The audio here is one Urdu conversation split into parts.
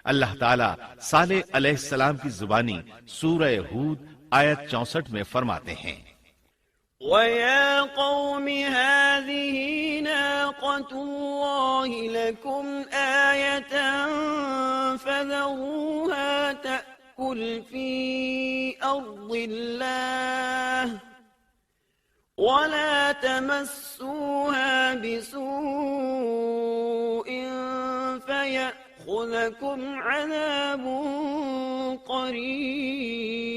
اللہ تعالیٰ صالح علیہ السلام کی زبانی سورہ ہود آیت 64 میں فرماتے ہیں، وَيَا قَوْمِ هَٰذِهِ نَاقَةُ اللَّهِ لَكُمْ آيَةً فَذَرُوهَا تَأْكُلْ فِي أَرْضِ اللَّهِ وَلَا تَمَسُّوهَا بِسُوءٍ فَيَأْخُذَكُمْ عَذَابٌ قَرِيبٌ۔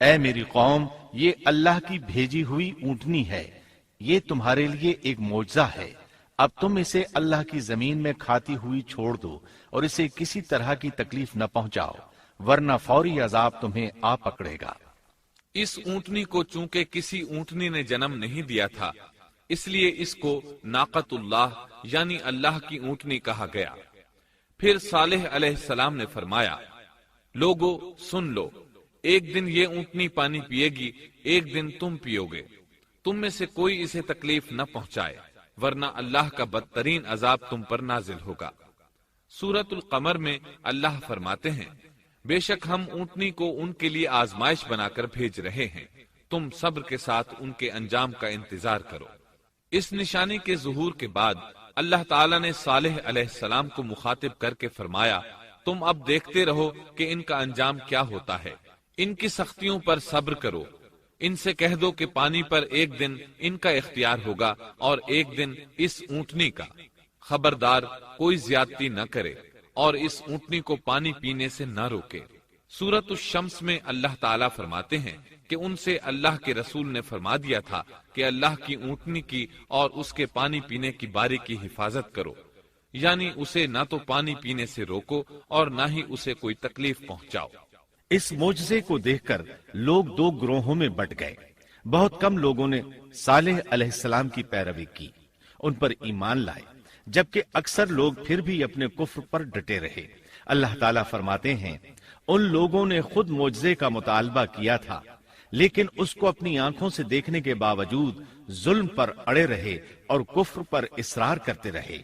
اے میری قوم، یہ اللہ کی بھیجی ہوئی اونٹنی ہے، یہ تمہارے لیے ایک معجزہ ہے۔ اب تم اسے اللہ کی زمین میں کھاتی ہوئی چھوڑ دو اور اسے کسی طرح کی تکلیف نہ پہنچاؤ، ورنہ فوری عذاب تمہیں آ پکڑے گا۔ اس اونٹنی کو چونکہ کسی اونٹنی نے جنم نہیں دیا تھا، اس لیے اس کو ناقۃ اللہ یعنی اللہ کی اونٹنی کہا گیا۔ پھر صالح علیہ السلام نے فرمایا، لوگو سن لو، ایک دن یہ اونٹنی پانی پیے گی، ایک دن تم پیو گے، تم میں سے کوئی اسے تکلیف نہ پہنچائے، ورنہ اللہ کا بدترین عذاب تم پر نازل ہوگا۔ سورۃ القمر میں اللہ فرماتے ہیں، بے شک ہم اونٹنی کو ان کے لیے آزمائش بنا کر بھیج رہے ہیں، تم صبر کے ساتھ ان کے انجام کا انتظار کرو۔ اس نشانی کے ظہور کے بعد اللہ تعالیٰ نے صالح علیہ السلام کو مخاطب کر کے فرمایا، تم اب دیکھتے رہو کہ ان کا انجام کیا ہوتا ہے، ان کی سختیوں پر صبر کرو، ان سے کہہ دو کہ پانی پر ایک دن ان کا اختیار ہوگا اور ایک دن اس اونٹنی کا، خبردار کوئی زیادتی نہ کرے اور اس اونٹنی کو پانی پینے سے نہ روکے۔ سورۃ الشمس میں اللہ تعالیٰ فرماتے ہیں کہ ان سے اللہ کے رسول نے فرما دیا تھا کہ اللہ کی اونٹنی کی اور اس کے پانی پینے کی باری کی حفاظت کرو، یعنی اسے نہ تو پانی پینے سے روکو اور نہ ہی اسے کوئی تکلیف پہنچاؤ۔ اس معجزے کو دیکھ کر لوگ دو گروہوں میں بٹ گئے۔ بہت کم لوگوں نے صالح علیہ السلام کی پیروی کی، ان پر ایمان لائے، جبکہ اکثر لوگ پھر بھی اپنے کفر پر ڈٹے رہے۔ اللہ تعالیٰ فرماتے ہیں، ان لوگوں نے خود معجزے کا مطالبہ کیا تھا، لیکن اس کو اپنی آنکھوں سے دیکھنے کے باوجود ظلم پر اڑے رہے اور کفر پر اصرار کرتے رہے۔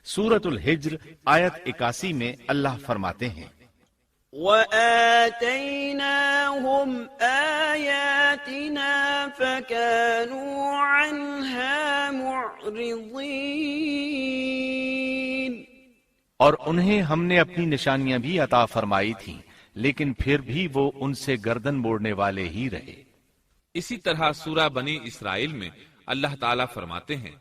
سورۃ الحجر آیت 81 میں اللہ فرماتے ہیں، وَآتَيْنَاهُمْ آيَاتِنَا فَكَانُوا عَنْهَا مُعْرِضِينَ، اور انہیں ہم نے اپنی نشانیاں بھی عطا فرمائی تھیں، لیکن پھر بھی وہ ان سے گردن موڑنے والے ہی رہے۔ اسی طرح سورہ بنی اسرائیل میں اللہ تعالیٰ فرماتے ہیں،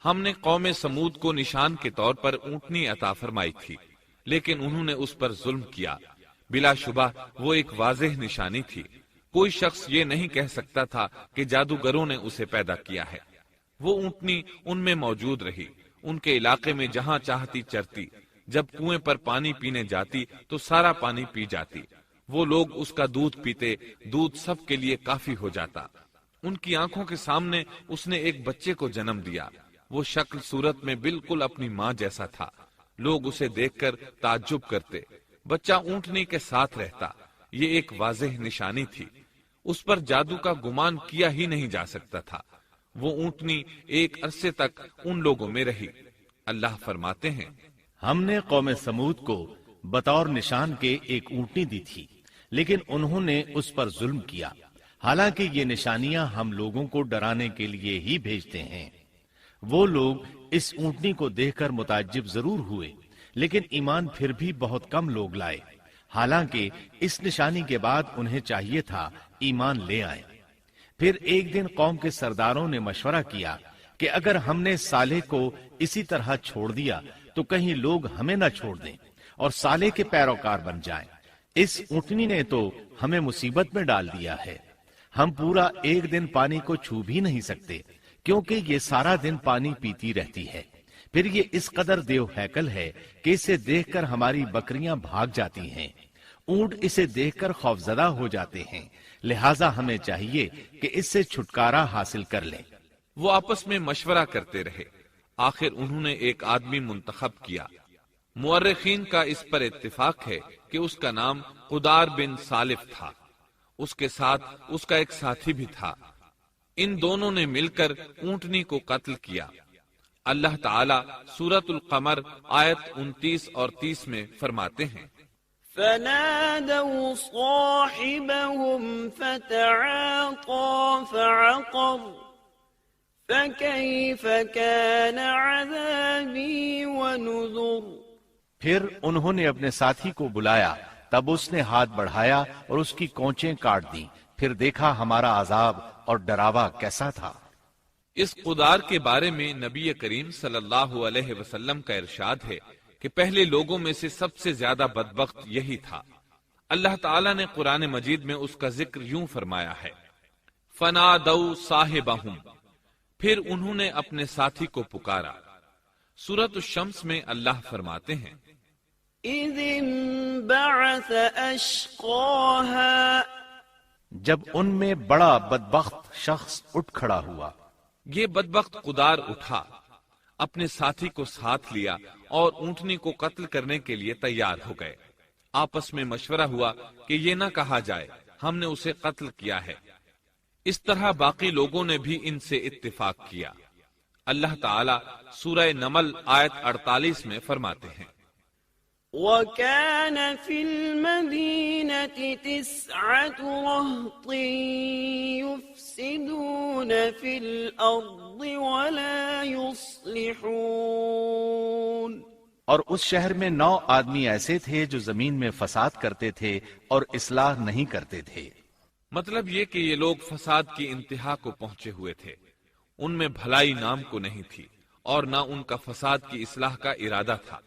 ہم نے قوم سمود کو نشان کے طور پر اونٹنی عطا فرمائی تھی، لیکن انہوں نے اس پر ظلم کیا۔ بلا شبہ وہ ایک واضح نشانی تھی، کوئی شخص یہ نہیں کہہ سکتا تھا کہ جادوگروں نے اسے پیدا کیا ہے۔ وہ اونٹنی ان میں موجود رہی، ان کے علاقے میں جہاں چاہتی چرتی، جب کنویں پر پانی پینے جاتی تو سارا پانی پی جاتی، وہ لوگ اس کا دودھ پیتے، دودھ سب کے لیے کافی ہو جاتا۔ ان کی آنکھوں کے سامنے اس نے ایک بچے کو جنم دیا، وہ شکل صورت میں بالکل اپنی ماں جیسا تھا، لوگ اسے دیکھ کر تعجب کرتے۔ بچہ اونٹنی کے ساتھ رہتا، یہ ایک واضح نشانی تھی، اس پر جادو کا گمان کیا ہی نہیں جا سکتا تھا۔ وہ اونٹنی ایک عرصے تک ان لوگوں میں رہی۔ اللہ فرماتے ہیں، ہم نے قوم سمود کو بطور نشان کے ایک اونٹنی دی تھی، لیکن انہوں نے اس پر ظلم کیا، حالانکہ یہ نشانیاں ہم لوگوں کو ڈرانے کے لیے ہی بھیجتے ہیں۔ وہ لوگ اس اونٹنی کو دیکھ کر متعجب ضرور ہوئے، لیکن ایمان پھر بھی بہت کم لوگ لائے، حالانکہ اس نشانی کے بعد انہیں چاہیے تھا ایمان لے آئیں۔ پھر ایک دن قوم کے سرداروں نے مشورہ کیا کہ اگر ہم نے صالح کو اسی طرح چھوڑ دیا تو کہیں لوگ ہمیں نہ چھوڑ دیں اور صالح کے پیروکار بن جائیں۔ اس اونٹنی نے تو ہمیں مصیبت میں ڈال دیا ہے، ہم پورا ایک دن پانی کو چھو بھی نہیں سکتے، کیونکہ یہ سارا دن پانی پیتی رہتی ہے۔ پھر یہ اس قدر دیو ہیکل ہے کہ اسے دیکھ کر ہماری بکریاں بھاگ جاتی ہیں، اونٹ اسے دیکھ کر خوفزدہ ہو جاتے ہیں، لہٰذا ہمیں چاہیے کہ اس سے چھٹکارا حاصل کر لیں۔ وہ آپس میں مشورہ کرتے رہے، آخر انہوں نے ایک آدمی منتخب کیا۔ مورخین کا اس پر اتفاق ہے کہ اس کا نام قدار بن سالف تھا، اس کے ساتھ اس کا ایک ساتھی بھی تھا۔ ان دونوں نے مل کر اونٹنی کو قتل کیا۔ اللہ تعالی سورۃ القمر آیت 29 اور 30 میں فرماتے ہیں فنادوا صاحبهم فتعاطى فعقر فكيف كان عذابي ونذر۔ پھر انہوں نے اپنے ساتھی کو بلایا، تب اس نے ہاتھ بڑھایا اور اس کی کونچیں کاٹ دیں، پھر دیکھا ہمارا عذاب اور ڈراوا کیسا تھا۔ اس قدار کے بارے میں نبی کریم صلی اللہ علیہ وسلم کا ارشاد ہے کہ پہلے لوگوں میں سے سب سے زیادہ بدبخت یہی تھا۔ اللہ تعالیٰ نے قرآن مجید میں اس کا ذکر یوں فرمایا ہے فَنَادَوْا صَاحِبَهُمْ، پھر انہوں نے اپنے ساتھی کو پکارا۔ سورۃ الشمس میں اللہ فرماتے ہیں إِذِ انبَعَثَ أَشْقَاهَا، جب ان میں بڑا بدبخت شخص اٹھ کھڑا ہوا۔ یہ بدبخت قدار اٹھا، اپنے ساتھی کو ساتھ لیا اور اونٹنی کو قتل کرنے کے لیے تیار ہو گئے۔ آپس میں مشورہ ہوا کہ یہ نہ کہا جائے ہم نے اسے قتل کیا ہے۔ اس طرح باقی لوگوں نے بھی ان سے اتفاق کیا۔ اللہ تعالی سورہ نمل آیت 48 میں فرماتے ہیں وَكَانَ فِي الْمَدِينَةِ 9 رَهْطٍ يُفْسِدُونَ فِي الْأَرْضِ وَلَا يُصْلِحُونَ، اور اس شہر میں 9 آدمی ایسے تھے جو زمین میں فساد کرتے تھے اور اصلاح نہیں کرتے تھے۔ مطلب یہ کہ یہ لوگ فساد کی انتہا کو پہنچے ہوئے تھے، ان میں بھلائی نام کو نہیں تھی اور نہ ان کا فساد کی اصلاح کا ارادہ تھا۔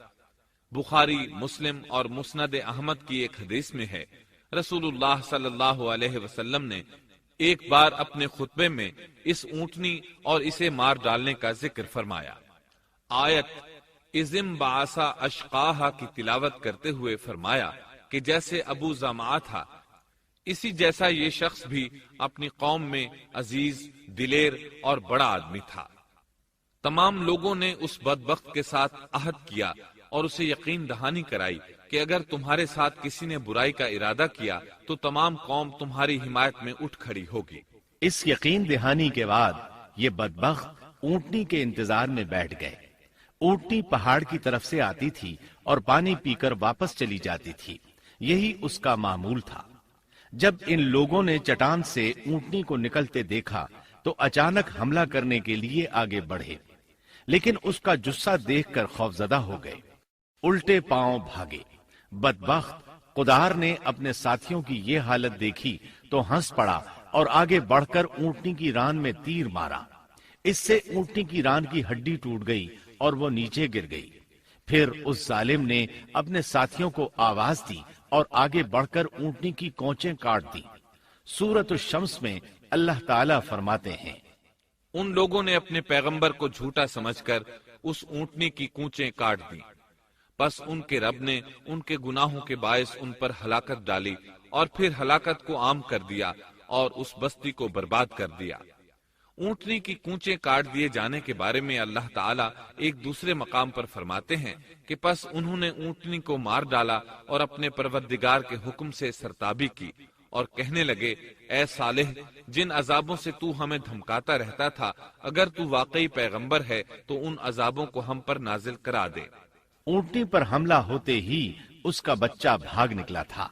بخاری، مسلم اور مسند احمد کی ایک حدیث میں ہے رسول اللہ صلی اللہ علیہ وسلم نے ایک بار اپنے خطبے میں اس اونٹنی اور اسے مار ڈالنے کا ذکر فرمایا۔ آیت اذم بعثا اشقاہا کی تلاوت کرتے ہوئے فرمایا کہ جیسے ابو زمعہ تھا اسی جیسا یہ شخص بھی اپنی قوم میں عزیز، دلیر اور بڑا آدمی تھا۔ تمام لوگوں نے اس بدبخت کے ساتھ عہد کیا اور اسے یقین دہانی کرائی کہ اگر تمہارے ساتھ کسی نے برائی کا ارادہ کیا تو تمام قوم تمہاری حمایت میں اٹھ کھڑی ہوگی۔ اس یقین دہانی کے بعد یہ بدبخت اونٹنی کے انتظار میں بیٹھ گئے۔ اونٹنی پہاڑ کی طرف سے آتی تھی اور پانی پی کر واپس چلی جاتی تھی، یہی اس کا معمول تھا۔ جب ان لوگوں نے چٹان سے اونٹنی کو نکلتے دیکھا تو اچانک حملہ کرنے کے لیے آگے بڑھے، لیکن اس کا جثہ دیکھ کر خوفزدہ ہو گئے، الٹے پاؤں بھاگے۔ بدبخت قدار نے اپنے ساتھیوں کی یہ حالت دیکھی تو ہنس پڑا اور آگے بڑھ کر اونٹنی کی ران میں تیر مارا۔ اس سے اونٹنی کی ران کی ہڈی ٹوٹ گئی اور وہ نیچے گر گئی۔ پھر اس ظالم نے اپنے ساتھیوں کو آواز دی اور آگے بڑھ کر اونٹنی کی کونچیں کاٹ دی۔ سورۃ الشمس میں اللہ تعالیٰ فرماتے ہیں ان لوگوں نے اپنے پیغمبر کو جھوٹا سمجھ کر اس اونٹنی کی کونچیں کاٹ دی، بس ان کے رب نے ان کے گناہوں کے باعث ان پر ہلاکت ڈالی اور پھر ہلاکت کو عام کر دیا اور اس بستی کو برباد کر دیا۔ اونٹنی کی کونچیں کاٹ دیے جانے کے بارے میں اللہ تعالیٰ ایک دوسرے مقام پر فرماتے ہیں کہ پس انہوں نے اونٹنی کو مار ڈالا اور اپنے پروردگار کے حکم سے سرتابی کی اور کہنے لگے اے صالح، جن عذابوں سے تو ہمیں دھمکاتا رہتا تھا اگر تو واقعی پیغمبر ہے تو ان عذابوں کو ہم پر نازل کرا دے۔ اونٹنی پر حملہ ہوتے ہی اس کا بچہ بھاگ نکلا تھا۔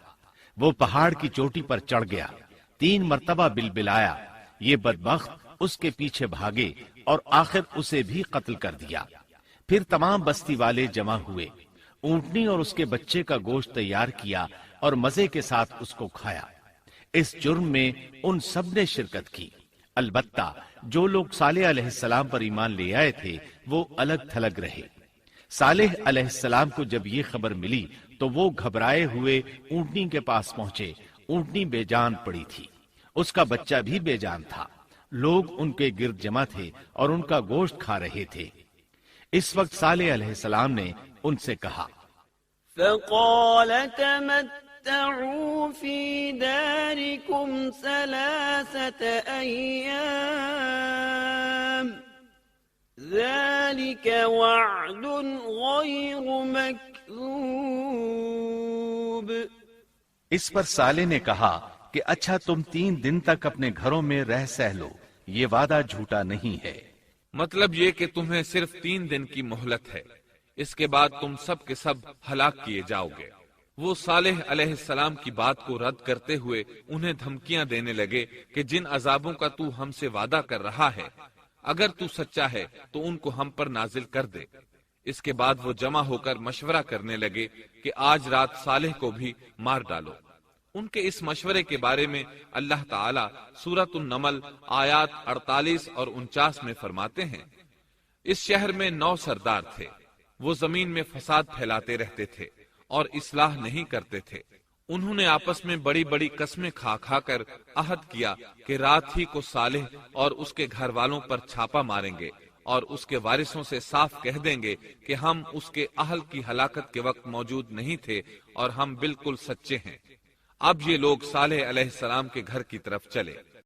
وہ پہاڑ کی چوٹی پر چڑھ گیا، 3 مرتبہ بلبلایا۔ یہ بدبخت اس کے پیچھے بھاگے اور آخر اسے بھی قتل کر دیا۔ پھر تمام بستی والے جمع ہوئے، اونٹنی اور اس کے بچے کا گوشت تیار کیا اور مزے کے ساتھ اس کو کھایا۔ اس جرم میں ان سب نے شرکت کی، البتہ جو لوگ صالح علیہ السلام پر ایمان لے آئے تھے وہ الگ تھلگ رہے۔ صالح علیہ السلام کو جب یہ خبر ملی تو وہ گھبرائے ہوئے اونٹنی کے پاس پہنچے۔ اونٹنی بے جان پڑی تھی، اس کا بچہ بھی بے جان تھا۔ لوگ ان کے گرد جمع تھے اور ان کا گوشت کھا رہے تھے۔ اس وقت صالح علیہ السلام نے ان سے کہا فَقَالَ تَمَتَّعُوا فِي دَارِكُمْ 3 أَيَّامٍ ذَلِكَ وَعْدٌ غَيْرُ مَكْذُوبٍ۔ اس پر صالح نے کہا کہ اچھا تم 3 دن تک اپنے گھروں میں رہ سہ لو، یہ وعدہ جھوٹا نہیں ہے۔ مطلب یہ کہ تمہیں صرف 3 دن کی مہلت ہے، اس کے بعد تم سب کے سب ہلاک کیے جاؤ گے۔ وہ صالح علیہ السلام کی بات کو رد کرتے ہوئے انہیں دھمکیاں دینے لگے کہ جن عذابوں کا تو ہم سے وعدہ کر رہا ہے، اگر تو سچا ہے تو ان کو ہم پر نازل کر دے۔ اس کے بعد وہ جمع ہو کر مشورہ کرنے لگے کہ آج رات صالح کو بھی مار ڈالو۔ ان کے اس مشورے کے بارے میں اللہ تعالی سورۃ النمل آیات 48 اور 49 میں فرماتے ہیں، اس شہر میں 9 سردار تھے، وہ زمین میں فساد پھیلاتے رہتے تھے اور اصلاح نہیں کرتے تھے۔ انہوں نے آپس میں بڑی بڑی قسمیں کھا کھا کر عہد کیا کہ رات ہی کو صالح اور اس کے گھر والوں پر چھاپا ماریں گے اور اس کے وارثوں سے صاف کہہ دیں گے کہ ہم اس کے اہل کی ہلاکت کے وقت موجود نہیں تھے اور ہم بالکل سچے ہیں۔ اب یہ لوگ صالح علیہ السلام کے گھر کی طرف چلے۔